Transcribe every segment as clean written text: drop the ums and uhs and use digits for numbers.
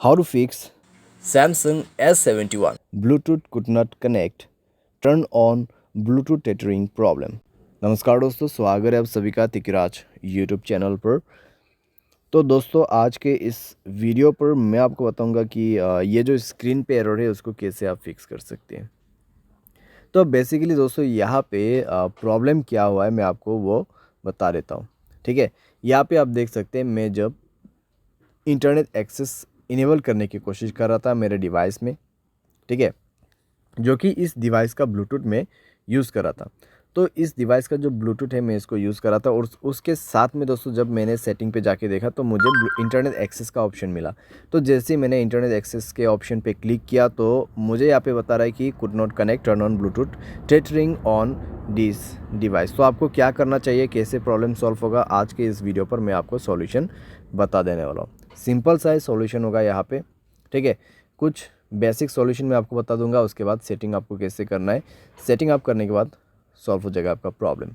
How to fix Samsung S71. Bluetooth could not connect. Turn on Bluetooth tethering problem. नमस्कार दोस्तों, स्वागत है आप सभी का तिकराज यूट्यूब चैनल पर। तो दोस्तों आज के इस वीडियो पर मैं आपको बताऊंगा कि ये जो स्क्रीन पे एरर है उसको कैसे आप फिक्स कर सकते हैं। तो बेसिकली दोस्तों यहाँ पे प्रॉब्लम क्या हुआ है मैं आपको वो बता देता हूँ। ठीक है, यहाँ पे आप देख सकते हैं मैं जब इंटरनेट एक्सेस इनेबल करने की कोशिश कर रहा था मेरे डिवाइस में, ठीक है, जो कि इस डिवाइस का ब्लूटूथ में यूज़ कर रहा था। तो इस डिवाइस का जो ब्लूटूथ है मैं इसको यूज़ कर रहा था और उसके साथ में दोस्तों जब मैंने सेटिंग पे जाके देखा तो मुझे इंटरनेट एक्सेस का ऑप्शन मिला। तो जैसे ही मैंने इंटरनेट एक्सेस के ऑप्शन पे क्लिक किया तो मुझे यहाँ पे बता रहा है कि could not connect, turn on Bluetooth tethering on this device. तो आपको क्या करना चाहिए, कैसे प्रॉब्लम सॉल्व होगा, आज के इस वीडियो पर मैं आपको सॉल्यूशन बता देने वाला हूँ। सिंपल सा सॉल्यूशन होगा यहाँ पे, ठीक है। कुछ बेसिक सॉल्यूशन मैं आपको बता दूंगा, उसके बाद सेटिंग आपको कैसे करना है। सेटिंग आप करने के बाद सॉल्व हो जाएगा आपका प्रॉब्लम,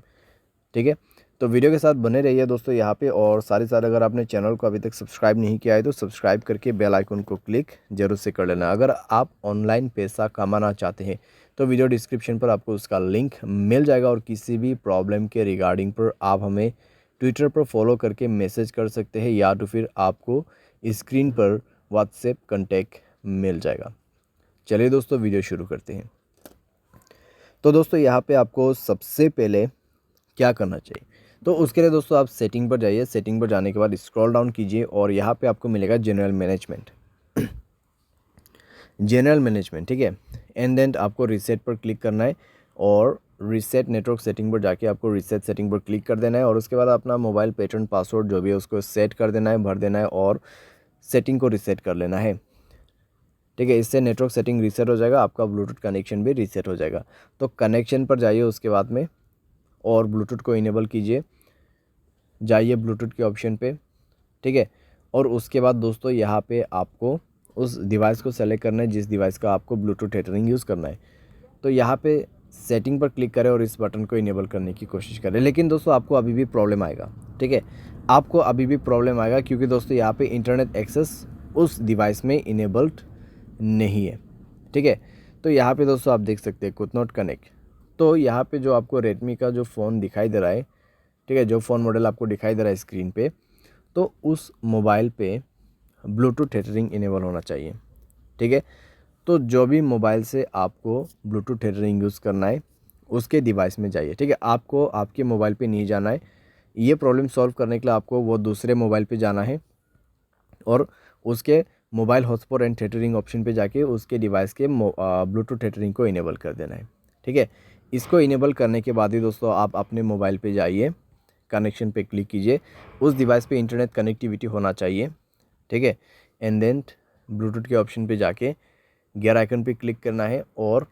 ठीक है। तो वीडियो के साथ बने रहिए दोस्तों यहाँ पे, और साथ अगर आपने चैनल को अभी तक सब्सक्राइब नहीं किया है तो सब्सक्राइब करके बेल आइकन को क्लिक जरूर से कर लेना। अगर आप ऑनलाइन पैसा कमाना चाहते हैं तो वीडियो डिस्क्रिप्शन पर आपको उसका लिंक मिल जाएगा, और किसी भी प्रॉब्लम के रिगार्डिंग पर आप हमें ट्विटर पर फॉलो करके मैसेज कर सकते हैं, या तो फिर आपको स्क्रीन पर व्हाट्सएप कॉन्टैक्ट मिल जाएगा। चलिए दोस्तों वीडियो शुरू करते हैं। तो दोस्तों यहाँ पे आपको सबसे पहले क्या करना चाहिए, तो उसके लिए दोस्तों आप सेटिंग पर जाइए। सेटिंग पर जाने के बाद स्क्रॉल डाउन कीजिए और यहाँ पे आपको मिलेगा जनरल मैनेजमेंट। जनरल मैनेजमेंट, ठीक है। एंड देन आपको रीसेट पर क्लिक करना है और रीसेट नेटवर्क सेटिंग पर जाके आपको रीसेट सेटिंग पर क्लिक कर देना है, और उसके बाद अपना मोबाइल पैटर्न पासवर्ड जो भी है उसको सेट कर देना है, भर देना है और सेटिंग को रीसेट कर लेना है, ठीक है। इससे नेटवर्क सेटिंग रीसेट हो जाएगा, आपका ब्लूटूथ कनेक्शन भी रीसेट हो जाएगा। तो कनेक्शन पर जाइए उसके बाद में और ब्लूटूथ को इनेबल कीजिए, जाइए ब्लूटूथ के ऑप्शन पे, ठीक है। और उसके बाद दोस्तों यहाँ पे आपको उस डिवाइस को सेलेक्ट करना है जिस डिवाइस का आपको ब्लूटूथ टेथरिंग यूज़ करना है। तो यहाँ पे सेटिंग पर क्लिक करें और इस बटन को इनेबल करने की कोशिश करें। लेकिन दोस्तों आपको अभी भी प्रॉब्लम आएगा, ठीक है, आपको अभी भी प्रॉब्लम आएगा, क्योंकि दोस्तों यहाँ पे इंटरनेट एक्सेस उस डिवाइस में इनेबल्ड नहीं है, ठीक है। तो यहाँ पे दोस्तों आप देख सकते हैं कुड नॉट कनेक्ट। तो यहाँ पे जो आपको रेडमी का जो फ़ोन दिखाई दे रहा है, ठीक है, जो फ़ोन मॉडल आपको दिखाई दे रहा है स्क्रीन पे, तो उस मोबाइल पे ब्लूटूथ टेथरिंग इनेबल होना चाहिए, ठीक है। तो जो भी मोबाइल से आपको ब्लूटूथ टेथरिंग यूज़ करना है उसके डिवाइस में जाइए, ठीक है। आपको आपके मोबाइल पे नहीं जाना है, ये प्रॉब्लम सॉल्व करने के लिए आपको वो दूसरे मोबाइल पे जाना है और उसके mobile hotspot and tethering option पे जाके उसके डिवाइस के ब्लूटूथ टेथरिंग को इनेबल कर देना है, ठीक है। इसको इनेबल करने के बाद ही दोस्तों आप अपने मोबाइल पे जाइए, कनेक्शन पे क्लिक कीजिए, उस डिवाइस पे इंटरनेट कनेक्टिविटी होना चाहिए, ठीक है। एंड देन ब्लूटूथ के ऑप्शन पे जाके गियर आइकन पे क्लिक करना है और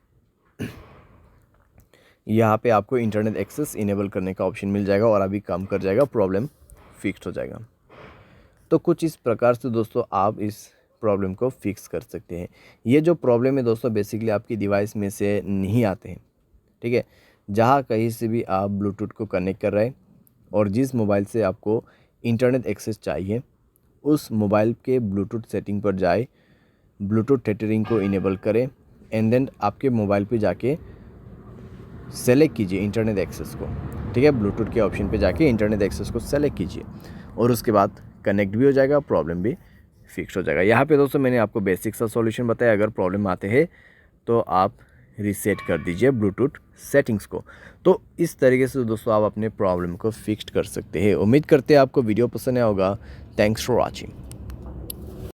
यहाँ पे आपको इंटरनेट एक्सेस इनेबल करने का ऑप्शन मिल जाएगा और अभी काम कर जाएगा, प्रॉब्लम फिक्स हो जाएगा। तो कुछ इस प्रकार से दोस्तों आप इस प्रॉब्लम को फिक्स कर सकते हैं। ये जो प्रॉब्लम है दोस्तों बेसिकली आपकी डिवाइस में से नहीं आते हैं, ठीक है। जहाँ कहीं से भी आप ब्लूटूथ को कनेक्ट कर रहे हैं और जिस मोबाइल से आपको इंटरनेट एक्सेस चाहिए उस मोबाइल के ब्लूटूथ सेटिंग पर जाए, ब्लूटूथ टेथरिंग को इनेबल करें एंड देन आपके मोबाइल पे जाके सेलेक्ट कीजिए इंटरनेट एक्सेस को, ठीक है। ब्लूटूथ के ऑप्शन पे जाके इंटरनेट एक्सेस को सेलेक्ट कीजिए और उसके बाद कनेक्ट भी हो जाएगा, प्रॉब्लम भी फिक्स हो जाएगा। यहाँ पे दोस्तों मैंने आपको बेसिक सा सॉल्यूशन बताया। अगर प्रॉब्लम आते हैं तो आप रीसेट कर दीजिए ब्लूटूथ सेटिंग्स को। तो इस तरीके से दोस्तों आप अपने प्रॉब्लम को फिक्स कर सकते हैं। उम्मीद करते हैं आपको वीडियो पसंद आया होगा। Thanks for watching.